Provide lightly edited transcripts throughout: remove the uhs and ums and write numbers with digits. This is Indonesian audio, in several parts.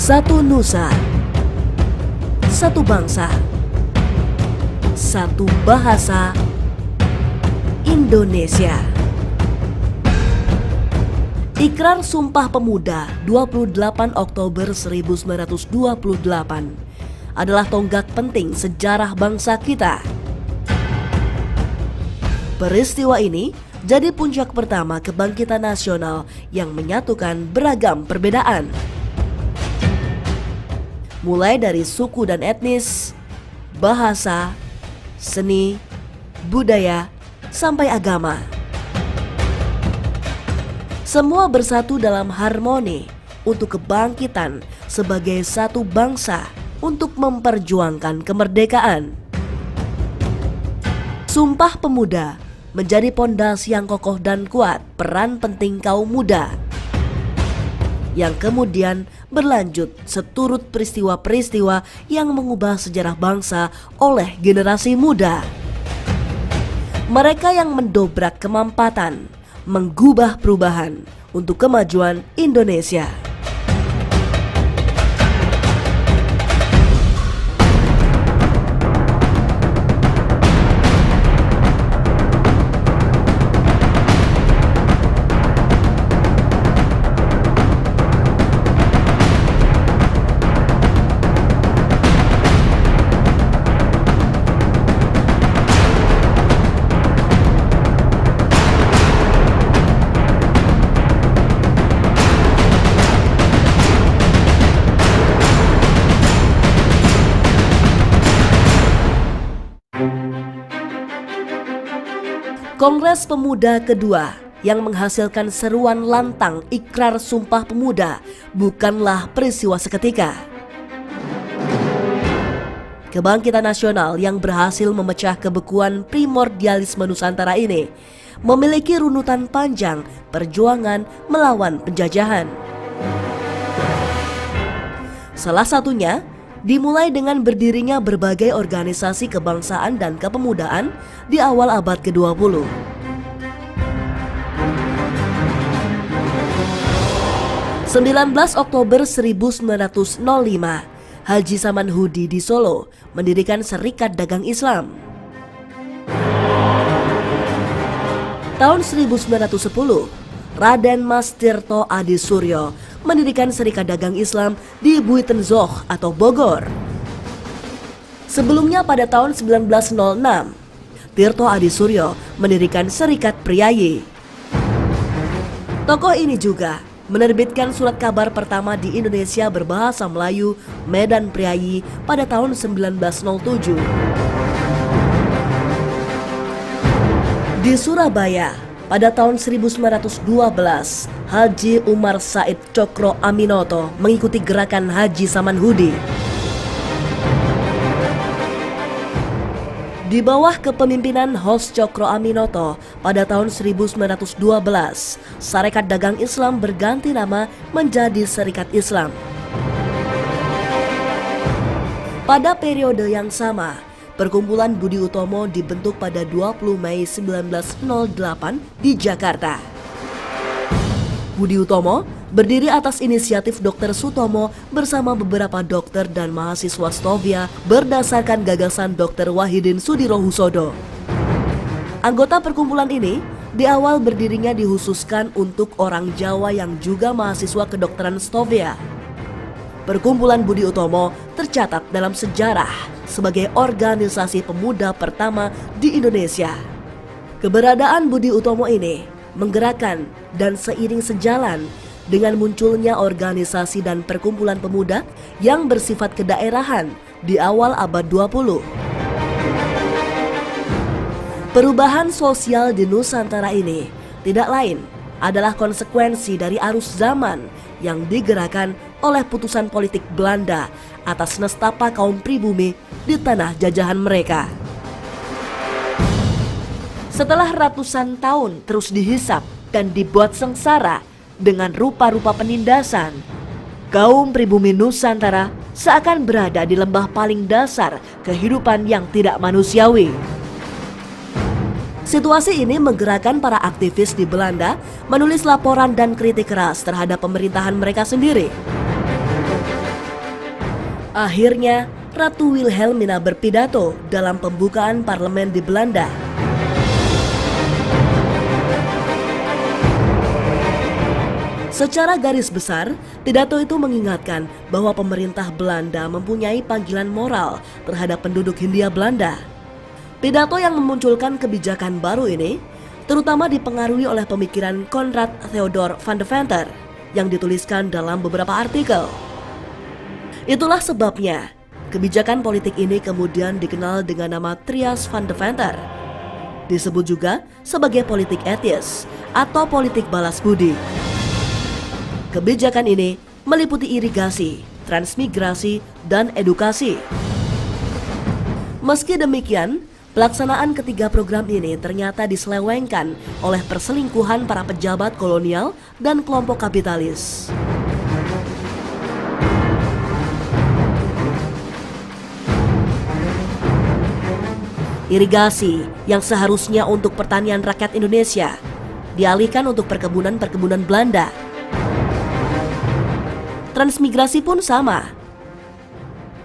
Satu nusa, satu bangsa, satu bahasa, Indonesia. Ikrar Sumpah Pemuda 28 Oktober 1928 adalah tonggak penting sejarah bangsa kita. Peristiwa ini jadi puncak pertama kebangkitan nasional yang menyatukan beragam perbedaan. Mulai dari suku dan etnis, bahasa, seni, budaya, sampai agama. Semua bersatu dalam harmoni untuk kebangkitan sebagai satu bangsa untuk memperjuangkan kemerdekaan. Sumpah Pemuda menjadi pondasi yang kokoh dan kuat peran penting kaum muda, yang kemudian berlanjut seturut peristiwa-peristiwa yang mengubah sejarah bangsa oleh generasi muda. Mereka yang mendobrak kemampatan, menggubah perubahan untuk kemajuan Indonesia. Kongres Pemuda kedua yang menghasilkan seruan lantang Ikrar Sumpah Pemuda bukanlah peristiwa seketika. Kebangkitan nasional yang berhasil memecah kebekuan primordialisme Nusantara ini memiliki runutan panjang perjuangan melawan penjajahan. Salah satunya dimulai dengan berdirinya berbagai organisasi kebangsaan dan kepemudaan di awal abad ke-20. Oktober 1905, Haji Samanhudi di Solo mendirikan Serikat Dagang Islam. Tahun 1910, Raden Mas Tirto Adi Suryo mendirikan Serikat Dagang Islam di Buitenzoch atau Bogor. Sebelumnya pada tahun 1906, Tirto Adi Suryo mendirikan Serikat Priayi. Tokoh ini juga menerbitkan surat kabar pertama di Indonesia berbahasa Melayu, Medan Priayi, pada tahun 1907. Di Surabaya, pada tahun 1912, Haji Umar Said Cokro Aminoto mengikuti gerakan Haji Samanhudi. Di bawah kepemimpinan Hos Cokro Aminoto, pada tahun 1912, Sarekat Dagang Islam berganti nama menjadi Serikat Islam. Pada periode yang sama, Perkumpulan Budi Utomo dibentuk pada 20 Mei 1908 di Jakarta. Budi Utomo berdiri atas inisiatif Dr. Sutomo bersama beberapa dokter dan mahasiswa Stovia berdasarkan gagasan Dr. Wahidin Sudirohusodo. Anggota perkumpulan ini di awal berdirinya dikhususkan untuk orang Jawa yang juga mahasiswa kedokteran Stovia. Perkumpulan Budi Utomo tercatat dalam sejarah sebagai organisasi pemuda pertama di Indonesia. Keberadaan Budi Utomo ini menggerakkan dan seiring sejalan dengan munculnya organisasi dan perkumpulan pemuda yang bersifat kedaerahan di awal abad 20. Perubahan sosial di Nusantara ini tidak lain adalah konsekuensi dari arus zaman yang digerakkan oleh putusan politik Belanda atas nestapa kaum pribumi di tanah jajahan mereka. Setelah ratusan tahun terus dihisap dan dibuat sengsara dengan rupa-rupa penindasan, kaum pribumi Nusantara seakan berada di lembah paling dasar kehidupan yang tidak manusiawi. Situasi ini menggerakkan para aktivis di Belanda menulis laporan dan kritik keras terhadap pemerintahan mereka sendiri. Akhirnya, Ratu Wilhelmina berpidato dalam pembukaan parlemen di Belanda. Secara garis besar, pidato itu mengingatkan bahwa pemerintah Belanda mempunyai panggilan moral terhadap penduduk Hindia Belanda. Pidato yang memunculkan kebijakan baru ini terutama dipengaruhi oleh pemikiran Konrad Theodor van de Venter yang dituliskan dalam beberapa artikel. Itulah sebabnya kebijakan politik ini kemudian dikenal dengan nama Trias van de Venter. Disebut juga sebagai politik etis atau politik balas budi. Kebijakan ini meliputi irigasi, transmigrasi, dan edukasi. Meski demikian, pelaksanaan ketiga program ini ternyata diselewengkan oleh perselingkuhan para pejabat kolonial dan kelompok kapitalis. Irigasi yang seharusnya untuk pertanian rakyat Indonesia dialihkan untuk perkebunan-perkebunan Belanda. Transmigrasi pun sama.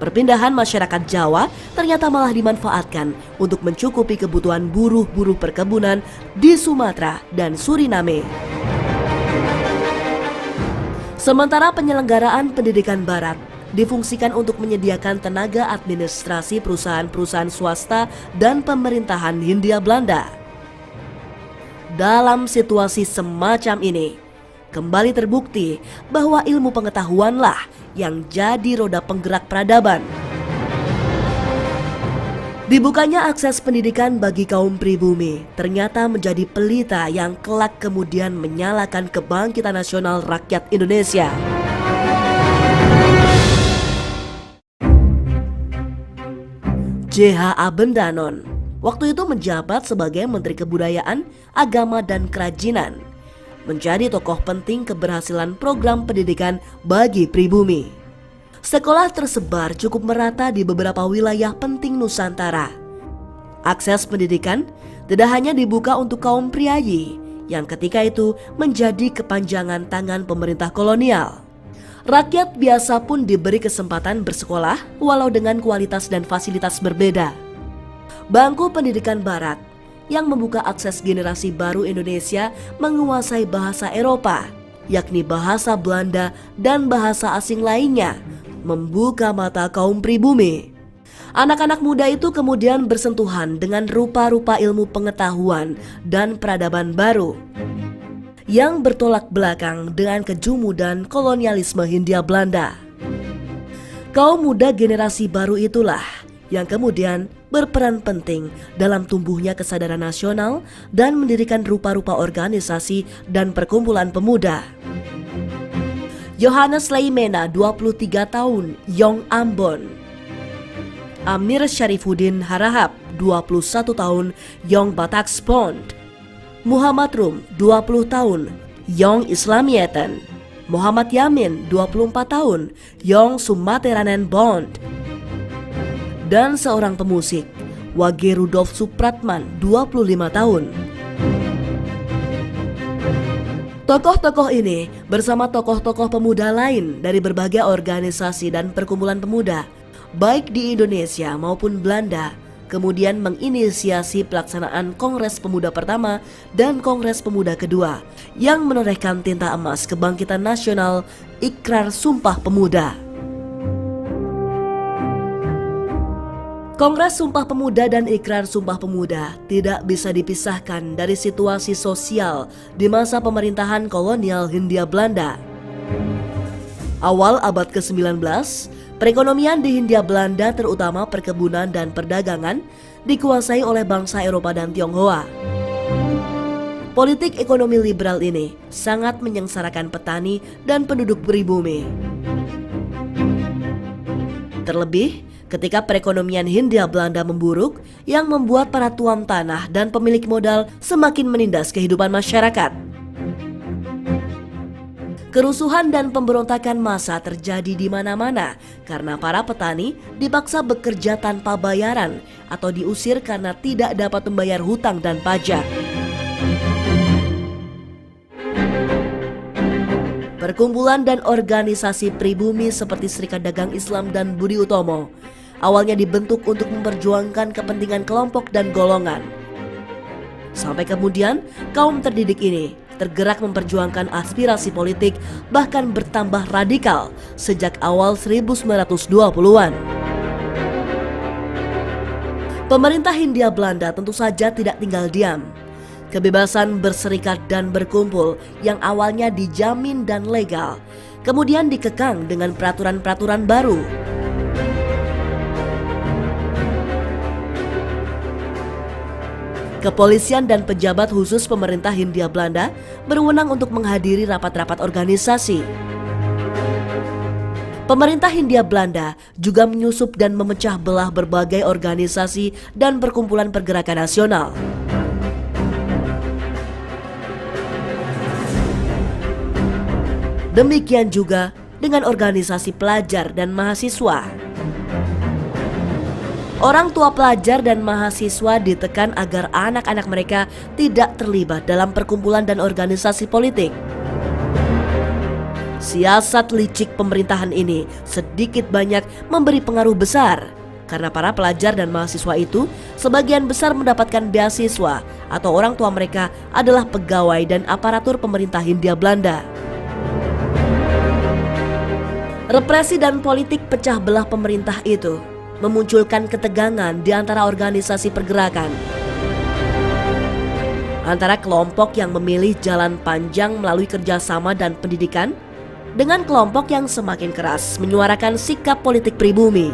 Perpindahan masyarakat Jawa ternyata malah dimanfaatkan untuk mencukupi kebutuhan buruh-buruh perkebunan di Sumatera dan Suriname. Sementara penyelenggaraan pendidikan Barat difungsikan untuk menyediakan tenaga administrasi perusahaan-perusahaan swasta dan pemerintahan Hindia Belanda. Dalam situasi semacam ini, kembali terbukti bahwa ilmu pengetahuanlah yang jadi roda penggerak peradaban. Dibukanya akses pendidikan bagi kaum pribumi ternyata menjadi pelita yang kelak kemudian menyalakan kebangkitan nasional rakyat Indonesia. J.H.A. Bendanon waktu itu menjabat sebagai Menteri Kebudayaan, Agama, dan Kerajinan, menjadi tokoh penting keberhasilan program pendidikan bagi pribumi. Sekolah tersebar cukup merata di beberapa wilayah penting Nusantara. Akses pendidikan tidak hanya dibuka untuk kaum priayi yang ketika itu menjadi kepanjangan tangan pemerintah kolonial. Rakyat biasa pun diberi kesempatan bersekolah walau dengan kualitas dan fasilitas berbeda. Bangku pendidikan Barat yang membuka akses generasi baru Indonesia menguasai bahasa Eropa, yakni bahasa Belanda dan bahasa asing lainnya, membuka mata kaum pribumi. Anak-anak muda itu kemudian bersentuhan dengan rupa-rupa ilmu pengetahuan dan peradaban baru yang bertolak belakang dengan kejumudan kolonialisme Hindia Belanda. Kaum muda generasi baru itulah yang kemudian berperan penting dalam tumbuhnya kesadaran nasional dan mendirikan rupa-rupa organisasi dan perkumpulan pemuda. Johannes Leimena 23 tahun, Yong Ambon. Amir Syarifuddin Harahap 21 tahun, Yong Batak Spond. Muhammad Rum 20 tahun, Yong Islamieten. Muhammad Yamin 24 tahun, Yong Sumateranen Bond. Dan seorang pemusik, Wage Rudolf Supratman 25 tahun. Tokoh-tokoh ini bersama tokoh-tokoh pemuda lain dari berbagai organisasi dan perkumpulan pemuda, baik di Indonesia maupun Belanda, kemudian menginisiasi pelaksanaan Kongres Pemuda pertama dan Kongres Pemuda kedua yang menorehkan tinta emas kebangkitan nasional, Ikrar Sumpah Pemuda. Kongres Sumpah Pemuda dan Ikrar Sumpah Pemuda tidak bisa dipisahkan dari situasi sosial di masa pemerintahan kolonial Hindia Belanda. Awal abad ke-19, perekonomian di Hindia Belanda terutama perkebunan dan perdagangan dikuasai oleh bangsa Eropa dan Tionghoa. Politik ekonomi liberal ini sangat menyengsarakan petani dan penduduk pribumi. Terlebih ketika perekonomian Hindia Belanda memburuk yang membuat para tuan tanah dan pemilik modal semakin menindas kehidupan masyarakat. Kerusuhan dan pemberontakan massa terjadi di mana-mana karena para petani dipaksa bekerja tanpa bayaran atau diusir karena tidak dapat membayar hutang dan pajak. Perkumpulan dan organisasi pribumi seperti Serikat Dagang Islam dan Budi Utomo awalnya dibentuk untuk memperjuangkan kepentingan kelompok dan golongan. Sampai kemudian kaum terdidik ini tergerak memperjuangkan aspirasi politik bahkan bertambah radikal sejak awal 1920-an. Pemerintah Hindia Belanda tentu saja tidak tinggal diam. Kebebasan berserikat dan berkumpul yang awalnya dijamin dan legal, kemudian dikekang dengan peraturan-peraturan baru. Kepolisian dan pejabat khusus pemerintah Hindia Belanda berwenang untuk menghadiri rapat-rapat organisasi. Pemerintah Hindia Belanda juga menyusup dan memecah belah berbagai organisasi dan perkumpulan pergerakan nasional. Demikian juga dengan organisasi pelajar dan mahasiswa. Orang tua pelajar dan mahasiswa ditekan agar anak-anak mereka tidak terlibat dalam perkumpulan dan organisasi politik. Siasat licik pemerintahan ini sedikit banyak memberi pengaruh besar karena para pelajar dan mahasiswa itu sebagian besar mendapatkan beasiswa atau orang tua mereka adalah pegawai dan aparatur pemerintah Hindia Belanda. Represi dan politik pecah belah pemerintah itu memunculkan ketegangan di antara organisasi pergerakan. Antara kelompok yang memilih jalan panjang melalui kerjasama dan pendidikan dengan kelompok yang semakin keras menyuarakan sikap politik pribumi.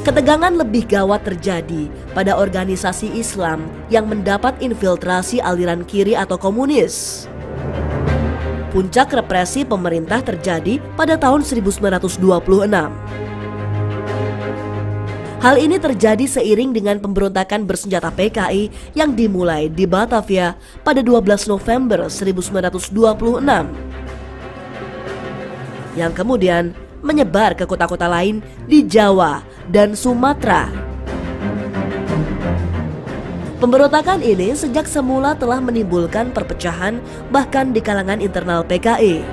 Ketegangan lebih gawat terjadi pada organisasi Islam yang mendapat infiltrasi aliran kiri atau komunis. Puncak represi pemerintah terjadi pada tahun 1926. Hal ini terjadi seiring dengan pemberontakan bersenjata PKI yang dimulai di Batavia pada 12 November 1926. Yang kemudian menyebar ke kota-kota lain di Jawa dan Sumatera. Pemberontakan ini sejak semula telah menimbulkan perpecahan bahkan di kalangan internal PKI.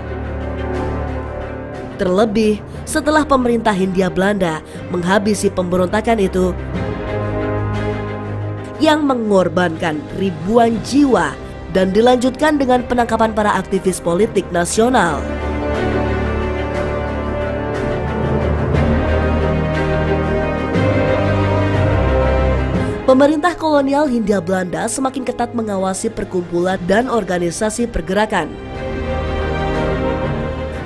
Terlebih setelah pemerintah Hindia Belanda menghabisi pemberontakan itu yang mengorbankan ribuan jiwa dan dilanjutkan dengan penangkapan para aktivis politik nasional. Pemerintah kolonial Hindia Belanda semakin ketat mengawasi perkumpulan dan organisasi pergerakan.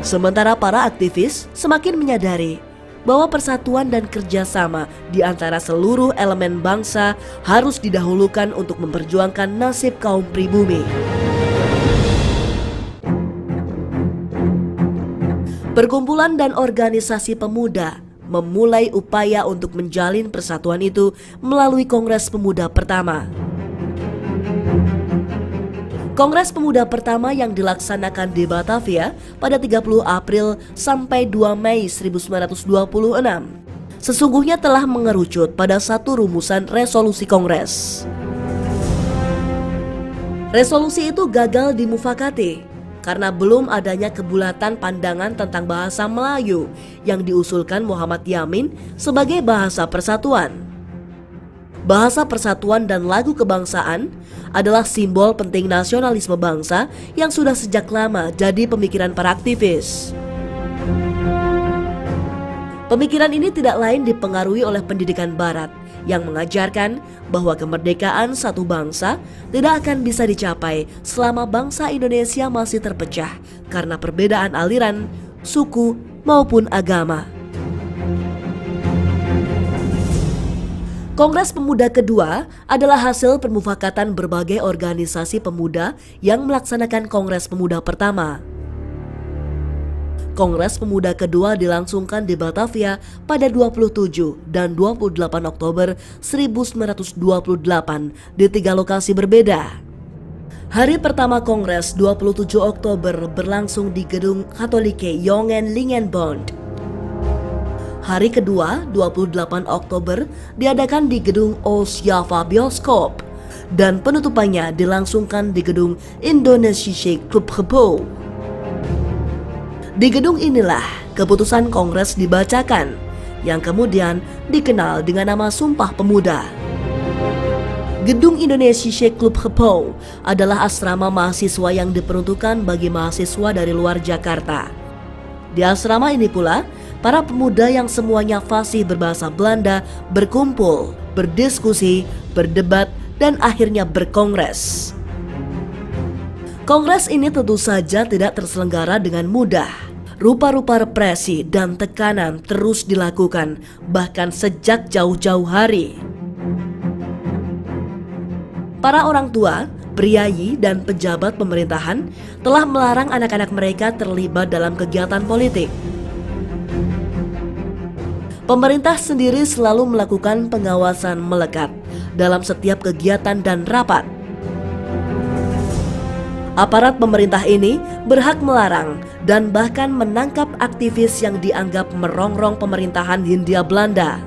Sementara para aktivis semakin menyadari bahwa persatuan dan kerjasama di antara seluruh elemen bangsa harus didahulukan untuk memperjuangkan nasib kaum pribumi. Perkumpulan dan organisasi pemuda memulai upaya untuk menjalin persatuan itu melalui Kongres Pemuda pertama. Kongres Pemuda pertama yang dilaksanakan di Batavia pada 30 April sampai 2 Mei 1926 sesungguhnya telah mengerucut pada satu rumusan resolusi Kongres. Resolusi itu gagal dimufakati karena belum adanya kebulatan pandangan tentang bahasa Melayu yang diusulkan Muhammad Yamin sebagai bahasa persatuan. Bahasa persatuan dan lagu kebangsaan adalah simbol penting nasionalisme bangsa yang sudah sejak lama jadi pemikiran para aktivis. Pemikiran ini tidak lain dipengaruhi oleh pendidikan Barat yang mengajarkan bahwa kemerdekaan satu bangsa tidak akan bisa dicapai selama bangsa Indonesia masih terpecah karena perbedaan aliran, suku, maupun agama. Kongres Pemuda kedua adalah hasil permufakatan berbagai organisasi pemuda yang melaksanakan Kongres Pemuda pertama. Kongres Pemuda kedua dilangsungkan di Batavia pada 27 dan 28 Oktober 1928 di 3 lokasi berbeda. Hari pertama Kongres 27 Oktober berlangsung di Gedung Katholike Jongen Lingenbond. Hari kedua 28 Oktober diadakan di Gedung Oost Java Bioskop dan penutupannya dilangsungkan di gedung Indonesia Club Hebo. Di gedung inilah keputusan Kongres dibacakan, yang kemudian dikenal dengan nama Sumpah Pemuda. Gedung Indonesia Club Hebo adalah asrama mahasiswa yang diperuntukkan bagi mahasiswa dari luar Jakarta. Di asrama ini pula, para pemuda yang semuanya fasih berbahasa Belanda berkumpul, berdiskusi, berdebat, dan akhirnya berkongres. Kongres ini tentu saja tidak terselenggara dengan mudah. Rupa-rupa represi dan tekanan terus dilakukan, bahkan sejak jauh-jauh hari. Para orang tua, priayi, dan pejabat pemerintahan telah melarang anak-anak mereka terlibat dalam kegiatan politik. Pemerintah sendiri selalu melakukan pengawasan melekat dalam setiap kegiatan dan rapat. Aparat pemerintah ini berhak melarang dan bahkan menangkap aktivis yang dianggap merongrong pemerintahan Hindia Belanda.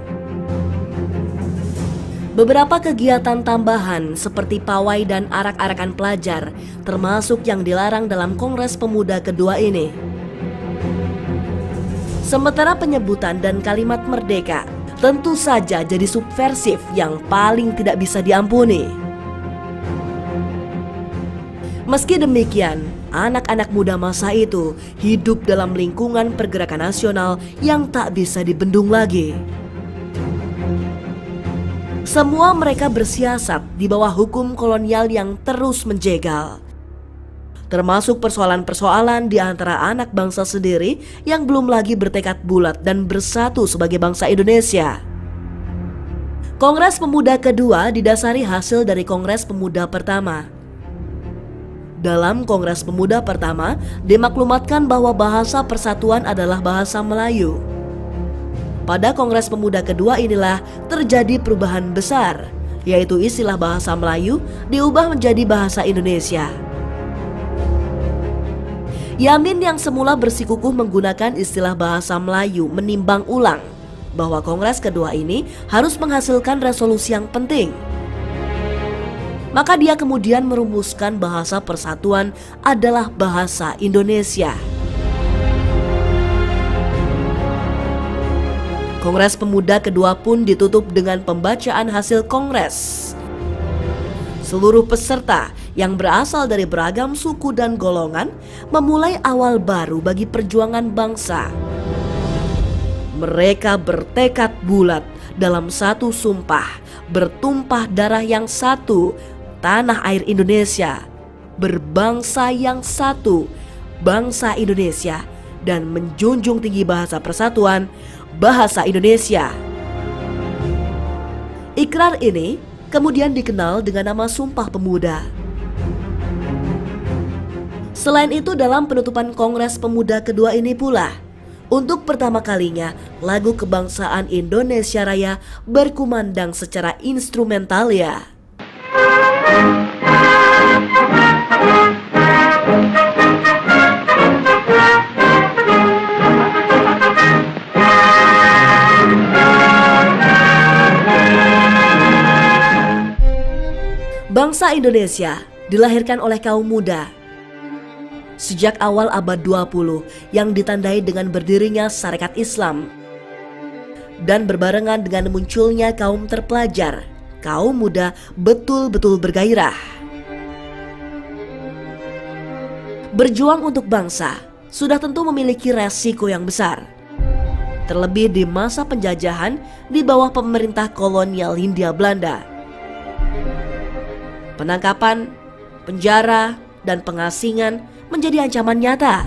Beberapa kegiatan tambahan seperti pawai dan arak-arakan pelajar termasuk yang dilarang dalam Kongres Pemuda kedua ini. Sementara penyebutan dan kalimat merdeka tentu saja jadi subversif yang paling tidak bisa diampuni. Meski demikian, anak-anak muda masa itu hidup dalam lingkungan pergerakan nasional yang tak bisa dibendung lagi. Semua mereka bersiasat di bawah hukum kolonial yang terus menjegal. Termasuk persoalan-persoalan di antara anak bangsa sendiri yang belum lagi bertekad bulat dan bersatu sebagai bangsa Indonesia. Kongres Pemuda kedua didasari hasil dari Kongres Pemuda pertama. Dalam Kongres Pemuda pertama, dimaklumatkan bahwa bahasa persatuan adalah bahasa Melayu. Pada Kongres Pemuda kedua inilah terjadi perubahan besar, yaitu istilah bahasa Melayu diubah menjadi bahasa Indonesia. Yamin yang semula bersikukuh menggunakan istilah bahasa Melayu menimbang ulang bahwa Kongres kedua ini harus menghasilkan resolusi yang penting. Maka dia kemudian merumuskan bahasa persatuan adalah bahasa Indonesia. Kongres Pemuda kedua pun ditutup dengan pembacaan hasil kongres. Seluruh peserta yang berasal dari beragam suku dan golongan memulai awal baru bagi perjuangan bangsa. Mereka bertekad bulat dalam satu sumpah, bertumpah darah yang satu, tanah air Indonesia, berbangsa yang satu, bangsa Indonesia, dan menjunjung tinggi bahasa persatuan, bahasa Indonesia. Ikrar ini kemudian dikenal dengan nama Sumpah Pemuda. Selain itu, dalam penutupan Kongres Pemuda kedua ini pula, untuk pertama kalinya lagu kebangsaan Indonesia Raya berkumandang secara instrumental ya. Bangsa Indonesia dilahirkan oleh kaum muda. Sejak awal abad 20 yang ditandai dengan berdirinya Sarekat Islam dan berbarengan dengan munculnya kaum terpelajar, kaum muda betul-betul bergairah. Berjuang untuk bangsa sudah tentu memiliki resiko yang besar. Terlebih di masa penjajahan di bawah pemerintah kolonial Hindia Belanda. Penangkapan, penjara, dan pengasingan menjadi ancaman nyata.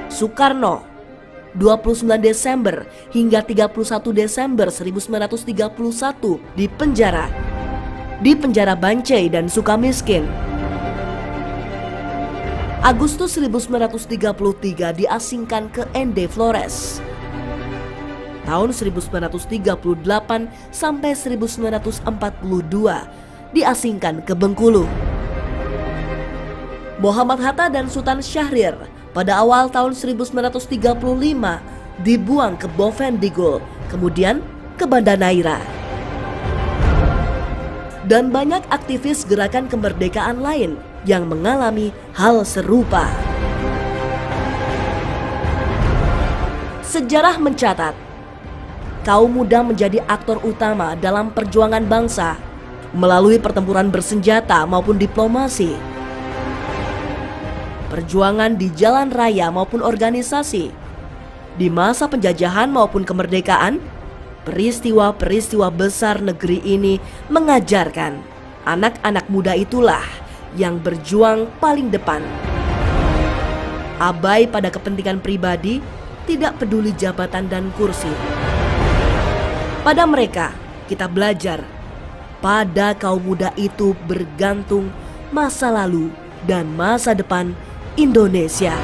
Soekarno, 29 Desember hingga 31 Desember 1931 di penjara Bancai dan Sukamiskin. Agustus 1933 diasingkan ke ND Flores. Tahun 1938 sampai 1942 diasingkan ke Bengkulu. Muhammad Hatta dan Sultan Syahrir pada awal tahun 1935 dibuang ke Bovendigul, kemudian ke Banda Neira. Dan banyak aktivis gerakan kemerdekaan lain yang mengalami hal serupa. Sejarah mencatat, kaum muda menjadi aktor utama dalam perjuangan bangsa melalui pertempuran bersenjata maupun diplomasi, perjuangan di jalan raya maupun organisasi, di masa penjajahan maupun kemerdekaan. Peristiwa-peristiwa besar negeri ini mengajarkan anak-anak muda itulah yang berjuang paling depan. Abai pada kepentingan pribadi, tidak peduli jabatan dan kursi. Pada mereka, kita belajar, pada kaum muda itu bergantung masa lalu dan masa depan Indonesia.